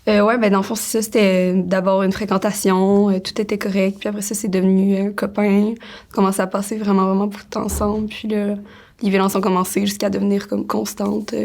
Ouais, ben dans le fond, c'est ça. C'était d'abord une fréquentation, tout était correct. Puis après ça, c'est devenu un copain. On commençait à passer vraiment, vraiment beaucoup de temps ensemble. Puis là, les violences ont commencé jusqu'à devenir comme constantes.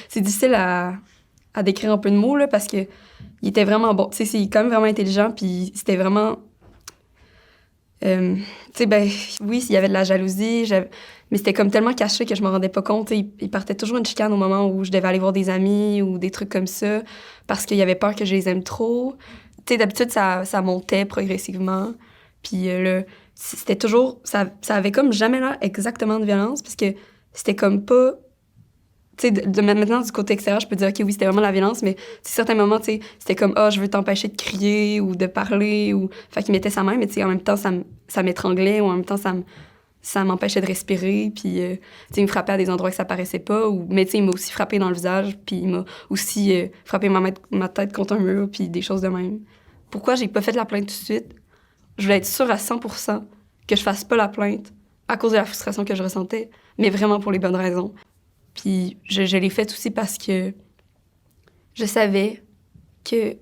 C'est difficile à décrire en peu de mots, là, parce que il était vraiment bon. Tu sais, c'est quand même vraiment intelligent. Puis c'était vraiment... tu sais, ben oui, il y avait de la jalousie, mais c'était comme tellement caché que je me rendais pas compte. Tu sais, il partait toujours une chicane au moment où je devais aller voir des amis ou des trucs comme ça, parce qu'il y avait peur que je les aime trop. Tu sais, d'habitude, ça montait progressivement. Puis là, c'était toujours... Ça avait comme jamais l'air exactement de violence, parce que c'était comme pas... Tu sais, maintenant, du côté extérieur, je peux dire, OK, oui, c'était vraiment la violence, mais certains moments, tu sais, c'était comme, je veux t'empêcher de crier ou de parler, ou... Fait qu'il mettait sa main, mais tu sais, en même temps, ça m'étranglait, ou en même temps, ça m'empêchait de respirer, puis, tu sais, il me frappait à des endroits que ça paraissait pas, mais tu sais, il m'a aussi frappé dans le visage, puis il m'a aussi frappé ma tête contre un mur, puis des choses de même. Pourquoi j'ai pas fait la plainte tout de suite? Je voulais être sûre à 100% que je fasse pas la plainte à cause de la frustration que je ressentais, mais vraiment pour les bonnes raisons. Puis je l'ai faite aussi parce que je savais que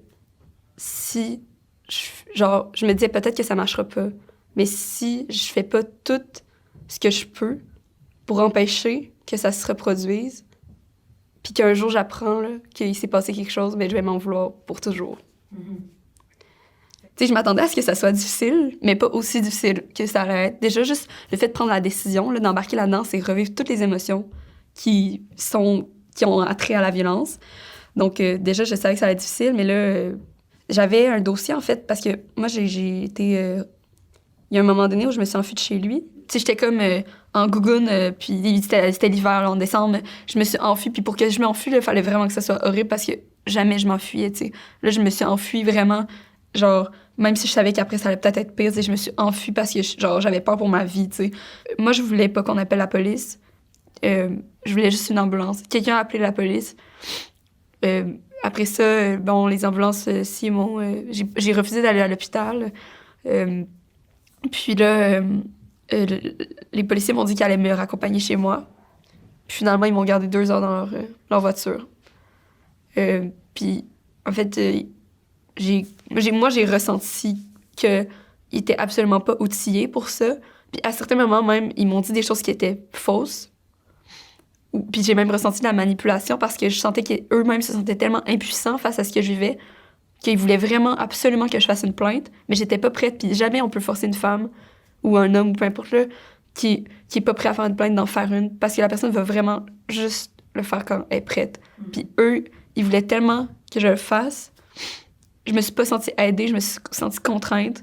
si... je me disais peut-être que ça marchera pas, mais si je fais pas tout ce que je peux pour empêcher que ça se reproduise, puis qu'un jour j'apprends là, qu'il s'est passé quelque chose, ben je vais m'en vouloir pour toujours. Tu sais, je m'attendais à ce que ça soit difficile, mais pas aussi difficile que ça allait être. Déjà, juste le fait de prendre la décision, là, d'embarquer là-dedans, c'est revivre toutes les émotions qui ont attrait à la violence. Donc, déjà, je savais que ça allait être difficile, mais là, j'avais un dossier, en fait, parce que moi, j'ai été... il y a un moment donné où je me suis enfuie de chez lui. Tu sais, j'étais comme en gougoune, puis c'était l'hiver, là, en décembre. Je me suis enfuie, puis pour que je m'enfuie, il fallait vraiment que ça soit horrible, parce que jamais je m'enfuyais, tu sais. Là, je me suis enfuie vraiment, genre, même si je savais qu'après, ça allait peut-être être pire, tu sais, je me suis enfuie parce que, genre, j'avais peur pour ma vie, tu sais. Moi, je voulais pas qu'on appelle la police. Je voulais juste une ambulance. Quelqu'un a appelé la police. Après ça, bon, les ambulances, si, j'ai refusé d'aller à l'hôpital. Puis là, euh, le- les policiers m'ont dit qu'ils allaient me raccompagner chez moi. Puis finalement, ils m'ont gardé 2 heures dans leur voiture. Puis, en fait, moi, j'ai ressenti qu'ils étaient absolument pas outillés pour ça. Puis à certains moments, même, ils m'ont dit des choses qui étaient fausses. Puis j'ai même ressenti de la manipulation parce que je sentais qu'eux-mêmes se sentaient tellement impuissants face à ce que je vivais qu'ils voulaient vraiment absolument que je fasse une plainte, mais j'étais pas prête. Puis jamais on peut forcer une femme ou un homme ou peu importe là, qui est pas prêt à faire une plainte d'en faire une parce que la personne va vraiment juste le faire quand elle est prête. Puis eux, ils voulaient tellement que je le fasse. Je me suis pas sentie aidée, je me suis sentie contrainte. Tu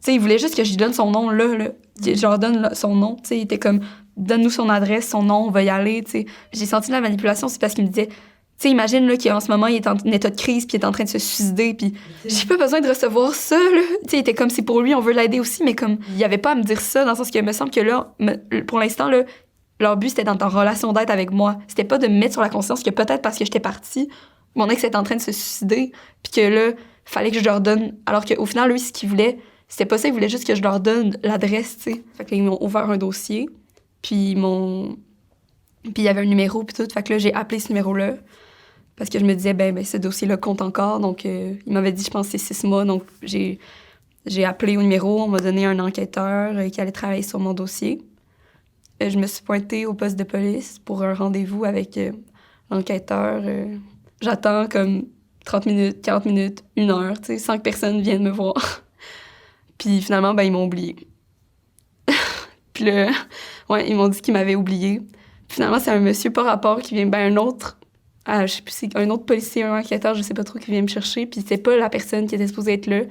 sais, ils voulaient juste que je lui donne son nom là, que je leur donne son nom. Tu sais, il était comme donne-nous son adresse, son nom, on va y aller. Tu sais, j'ai senti de la manipulation, c'est parce qu'il me disait tu sais, imagine là, qu'en ce moment, il est en état de crise puis il est en train de se suicider. Puis j'ai pas besoin de recevoir ça. Là. Tu sais, il était comme c'est pour lui, on veut l'aider aussi, mais comme il y avait pas à me dire ça, dans le sens que me semble que là, pour l'instant, là, leur but, c'était d'être en relation d'aide avec moi. C'était pas de me mettre sur la conscience que peut-être parce que j'étais partie, mon ex était en train de se suicider, puis que là, fallait que je leur donne. Alors qu'au final, lui, ce qu'il voulait, c'était pas ça, il voulait juste que je leur donne l'adresse, tu sais. Fait qu'ils m'ont ouvert un dossier, puis ils m'ont. Puis il y avait un numéro, puis tout. Fait que là, j'ai appelé ce numéro-là. Parce que je me disais, ben ce dossier-là compte encore. Donc, il m'avait dit, je pense, c'est 6 mois. Donc, j'ai appelé au numéro. On m'a donné un enquêteur qui allait travailler sur mon dossier. Je me suis pointée au poste de police pour un rendez-vous avec l'enquêteur. J'attends comme 30 minutes, 40 minutes, 1 heure, tu sais, sans que personne vienne me voir. Puis finalement, ben ils m'ont oublié. Puis là, ouais, ils m'ont dit qu'ils m'avaient oublié. Finalement, c'est un monsieur par rapport qui vient, ben un autre je sais plus, c'est un autre policier, un enquêteur, je sais pas trop, qui vient me chercher, puis c'est pas la personne qui était supposée être là.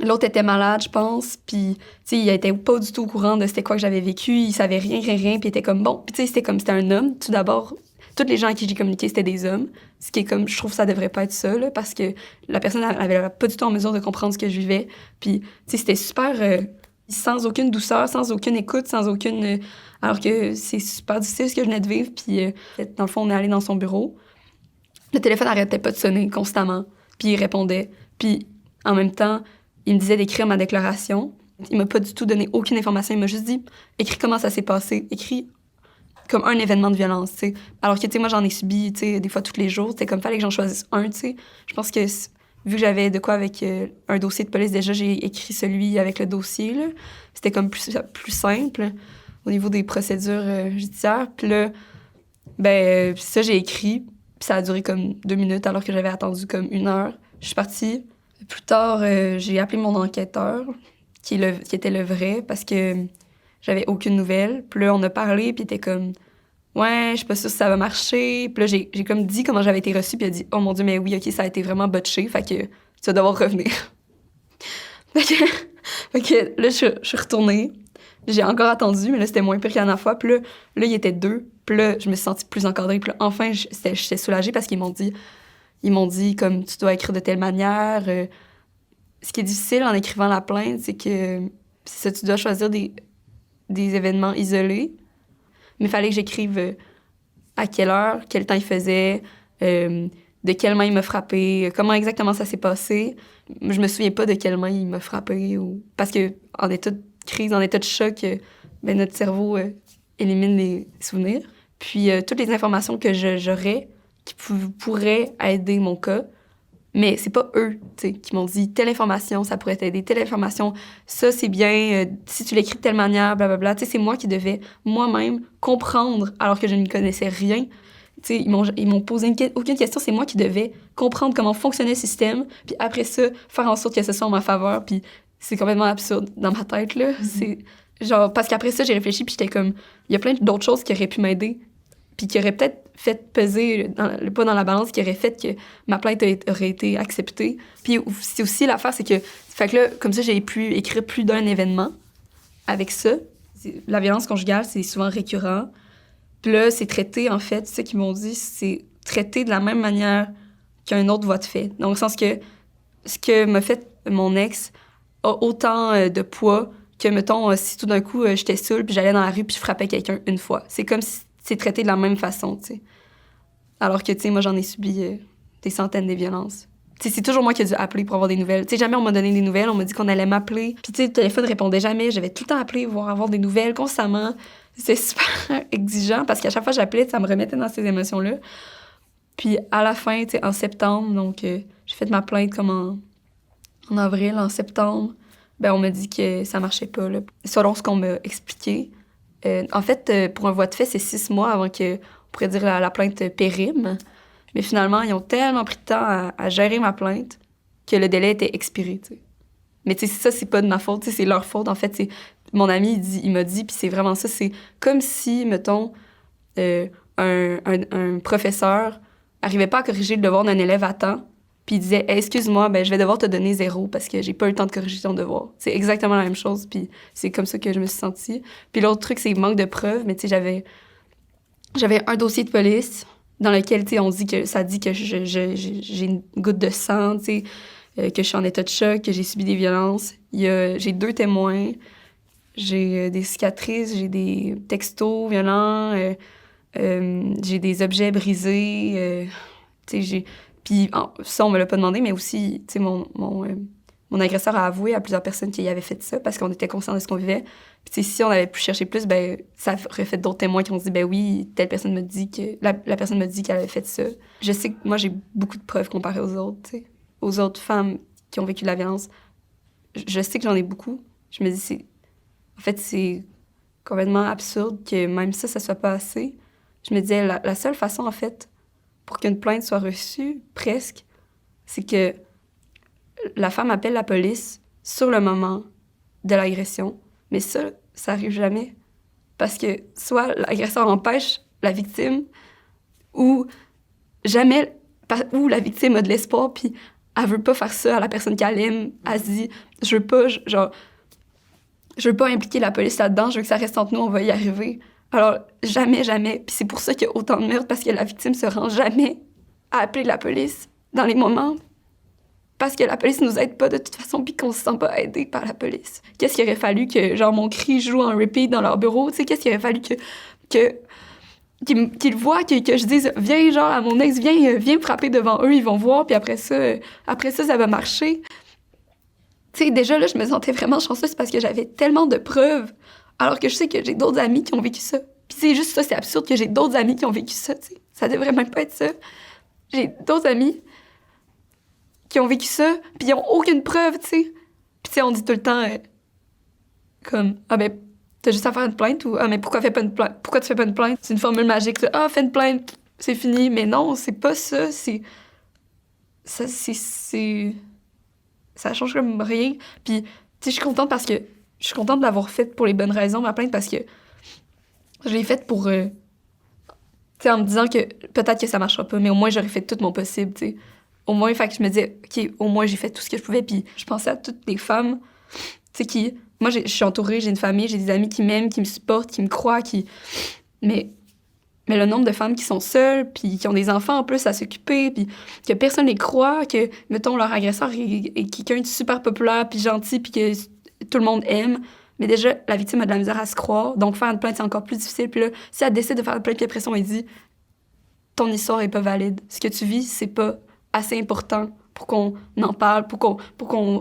L'autre était malade, je pense, puis, tu sais, il était pas du tout au courant de c'était quoi que j'avais vécu, il savait rien, rien, rien, puis il était comme, bon, puis tu sais, c'était un homme, tout d'abord. Tous les gens à qui j'ai communiqué, c'était des hommes, ce qui est comme, je trouve que ça devrait pas être ça, là, parce que la personne avait pas du tout en mesure de comprendre ce que je vivais, puis, tu sais, c'était super, sans aucune douceur, sans aucune écoute, sans aucune... alors que c'est super difficile ce que je venais de vivre, puis, dans le fond, on est allé dans son bureau. Le téléphone n'arrêtait pas de sonner constamment. Puis il répondait. Puis en même temps, il me disait d'écrire ma déclaration. Il m'a pas du tout donné aucune information. Il m'a juste dit écris comment ça s'est passé. Écris comme un événement de violence, tu sais. Alors que, tu sais, moi, j'en ai subi, tu sais, des fois tous les jours. C'est comme fallait que j'en choisisse un, tu sais. Je pense que vu que j'avais de quoi avec un dossier de police, déjà, j'ai écrit celui avec le dossier, là. C'était comme plus simple au niveau des procédures judiciaires. Puis là, ça, j'ai écrit. Puis ça a duré comme 2 minutes alors que j'avais attendu comme 1 heure. Je suis partie. Plus tard, j'ai appelé mon enquêteur, qui était le vrai, parce que j'avais aucune nouvelle. Puis là, on a parlé, puis il était comme... Ouais, je suis pas sûre si ça va marcher. Puis là, j'ai comme dit comment j'avais été reçue, puis il a dit « Oh mon Dieu, mais oui, OK, ça a été vraiment botché, fait que tu vas devoir revenir. » fait que là, je suis retournée. J'ai encore attendu, mais là, c'était moins pire qu'à la dernière fois. Puis là, il était 2. Puis là, je me suis sentie plus encadrée. Puis là, enfin, j'étais soulagée parce qu'ils m'ont dit comme, tu dois écrire de telle manière. Ce qui est difficile en écrivant la plainte, c'est que tu dois choisir des événements isolés. Mais il fallait que j'écrive à quelle heure, quel temps il faisait, de quelle main il m'a frappé, comment exactement ça s'est passé. Je me souviens pas de quelle main il m'a frappé. Parce que en état de crise, en état de choc, notre cerveau élimine les souvenirs. Puis toutes les informations que j'aurais qui pourraient aider mon cas, mais c'est pas eux qui m'ont dit telle information, ça pourrait t'aider, telle information, ça c'est bien, si tu l'écris de telle manière, blablabla. C'est moi qui devais moi-même comprendre alors que je n'y connaissais rien. Ils m'ont posé aucune question, c'est moi qui devais comprendre comment fonctionnait le système, puis après ça, faire en sorte que ce soit en ma faveur, puis c'est complètement absurde dans ma tête, là. C'est genre, parce qu'après ça, j'ai réfléchi, puis j'étais comme, il y a plein d'autres choses qui auraient pu m'aider, puis qui auraient peut-être fait peser le poids dans la balance, qui aurait fait que ma plainte aurait été acceptée. Puis c'est aussi l'affaire, c'est que, fait que là, comme ça, j'ai pu écrire plus d'un événement avec ça. La violence conjugale, c'est souvent récurrent. Puis là, c'est traité, en fait, ce qu'ils m'ont dit, c'est traité de la même manière qu'un autre voie de fait. Dans le sens que ce que m'a fait mon ex a autant de poids que, mettons, si tout d'un coup, j'étais saoule, puis j'allais dans la rue, puis je frappais quelqu'un une fois. C'est comme si c'est traité de la même façon, tu sais. Alors que, tu sais, moi, j'en ai subi des centaines de violences. Tu sais, c'est toujours moi qui ai dû appeler pour avoir des nouvelles. Tu sais, jamais on m'a donné des nouvelles, on m'a dit qu'on allait m'appeler. Puis, tu sais, le téléphone répondait jamais. J'avais tout le temps appelé pour avoir des nouvelles constamment. C'était super exigeant parce qu'à chaque fois que j'appelais, ça me remettait dans ces émotions-là. Puis, à la fin, tu sais, en septembre, donc, j'ai fait ma plainte comme en avril, en septembre, on m'a dit que ça marchait pas, là. Selon ce qu'on m'a expliqué. En fait, pour un voie de fait, c'est 6 mois avant que, on pourrait dire, la plainte périme. Mais finalement, ils ont tellement pris de temps à gérer ma plainte que le délai était expiré, tu sais. Mais tu sais, ça, c'est pas de ma faute, c'est leur faute. En fait, mon ami, il m'a dit, puis c'est vraiment ça, c'est comme si, mettons, un professeur arrivait pas à corriger le devoir d'un élève à temps, puis il disait hey, « Excuse-moi, je vais devoir te donner 0 parce que j'ai pas eu le temps de corriger ton devoir. » C'est exactement la même chose, puis c'est comme ça que je me suis sentie. Puis l'autre truc, c'est manque de preuves, mais tu sais, j'avais un dossier de police dans lequel, tu sais, ça dit que j'ai une goutte de sang, tu sais, que je suis en état de choc, que j'ai subi des violences. J'ai 2 témoins, j'ai des cicatrices, j'ai des textos violents, j'ai des objets brisés, tu sais, puis ça, on me l'a pas demandé, mais aussi, tu sais, mon agresseur a avoué à plusieurs personnes qu'il avait fait ça parce qu'on était conscients de ce qu'on vivait. Puis tu sais, si on avait pu chercher plus, ça aurait fait d'autres témoins qui ont dit oui, telle personne me dit que la personne me dit qu'elle avait fait ça. Je sais que moi, j'ai beaucoup de preuves comparées aux autres, tu sais, aux autres femmes qui ont vécu de la violence. Je sais que j'en ai beaucoup. Je me dis, c'est complètement absurde que même ça soit pas assez. Je me disais, la seule façon, en fait, pour qu'une plainte soit reçue, presque, c'est que la femme appelle la police sur le moment de l'agression. Mais ça arrive jamais. Parce que soit l'agresseur empêche la victime, ou jamais, ou la victime a de l'espoir, puis elle veut pas faire ça à la personne qu'elle aime. Elle se dit, je veux pas impliquer la police là-dedans, je veux que ça reste entre nous, on va y arriver. Alors, jamais, jamais. Puis c'est pour ça qu'il y a autant de meurtres, parce que la victime se rend jamais à appeler la police dans les moments parce que la police nous aide pas de toute façon puis qu'on se sent pas aidé par la police. Qu'est-ce qu'il aurait fallu que, genre, mon cri joue en repeat dans leur bureau? Tu sais, qu'est-ce qu'il aurait fallu qu'ils voient, que je dise « Viens, genre, à mon ex, viens me frapper devant eux, ils vont voir, puis après ça, ça va marcher. » Tu sais, déjà, là, je me sentais vraiment chanceuse parce que j'avais tellement de preuves, alors que je sais que j'ai d'autres amis qui ont vécu ça. Puis c'est juste ça, c'est absurde que j'ai d'autres amis qui ont vécu ça, tu sais. Ça devrait même pas être ça. J'ai d'autres amis qui ont vécu ça, puis ils ont aucune preuve, tu sais. Puis tu sais, on dit tout le temps, comme, ah ben, t'as juste à faire une plainte, ou, ah mais pourquoi tu fais pas une plainte? C'est une formule magique, ça. Ah, fais une plainte, c'est fini. Mais non, c'est pas ça, ça, ça change comme rien. Puis, tu sais, je suis contente parce que, je suis contente de l'avoir faite pour les bonnes raisons, ma plainte, parce que je l'ai faite pour, tu sais, en me disant que peut-être que ça marchera pas, mais au moins j'aurais fait tout mon possible, tu sais. Au moins, fait que je me disais, OK, au moins j'ai fait tout ce que je pouvais, puis je pensais à toutes les femmes, tu sais, qui... Moi, je suis entourée, j'ai une famille, j'ai des amis qui m'aiment, qui me supportent, qui me croient, qui... Mais le nombre de femmes qui sont seules, puis qui ont des enfants en plus à s'occuper, puis que personne les croit, que, mettons, leur agresseur est quelqu'un de super populaire, puis gentil, puis que tout le monde aime. Mais déjà, la victime a de la misère à se croire, donc faire une plainte, c'est encore plus difficile. Puis là, si elle décide de faire une plainte, puis après ça, on lui dit « Ton histoire est pas valide. Ce que tu vis, c'est pas assez important pour qu'on en parle, pour qu'on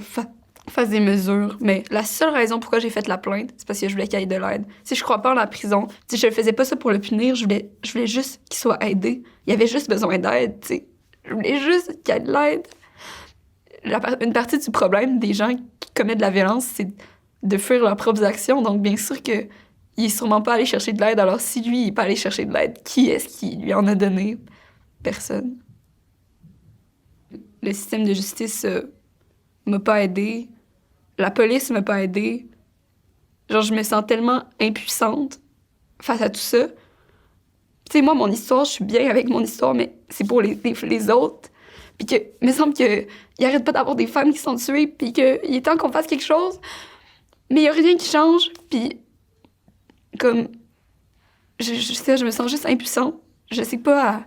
fasse des mesures. » Mais la seule raison pourquoi j'ai fait la plainte, c'est parce que je voulais qu'il ait de l'aide. Si je crois pas en la prison, si je faisais pas ça pour le punir, je voulais juste qu'il soit aidé. Il avait juste besoin d'aide, tu sais. Je voulais juste qu'il ait de l'aide. Une partie du problème des gens qui commettent de la violence, c'est de fuir leurs propres actions. Donc, bien sûr que il est sûrement pas allé chercher de l'aide. Alors, si lui, il est pas allé chercher de l'aide, qui est-ce qui lui en a donné? Personne. Le système de justice m'a pas aidée. La police m'a pas aidée. Genre, je me sens tellement impuissante face à tout ça. Tu sais, moi, mon histoire, je suis bien avec mon histoire, mais c'est pour les autres. Puis que, il me semble qu'il arrête pas d'avoir des femmes qui sont tuées, puis qu'il est temps qu'on fasse quelque chose. Mais il y a rien qui change, puis comme... Je me sens juste impuissante. Je sais pas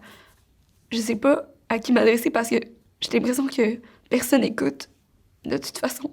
à qui m'adresser parce que j'ai l'impression que personne n'écoute, de toute façon.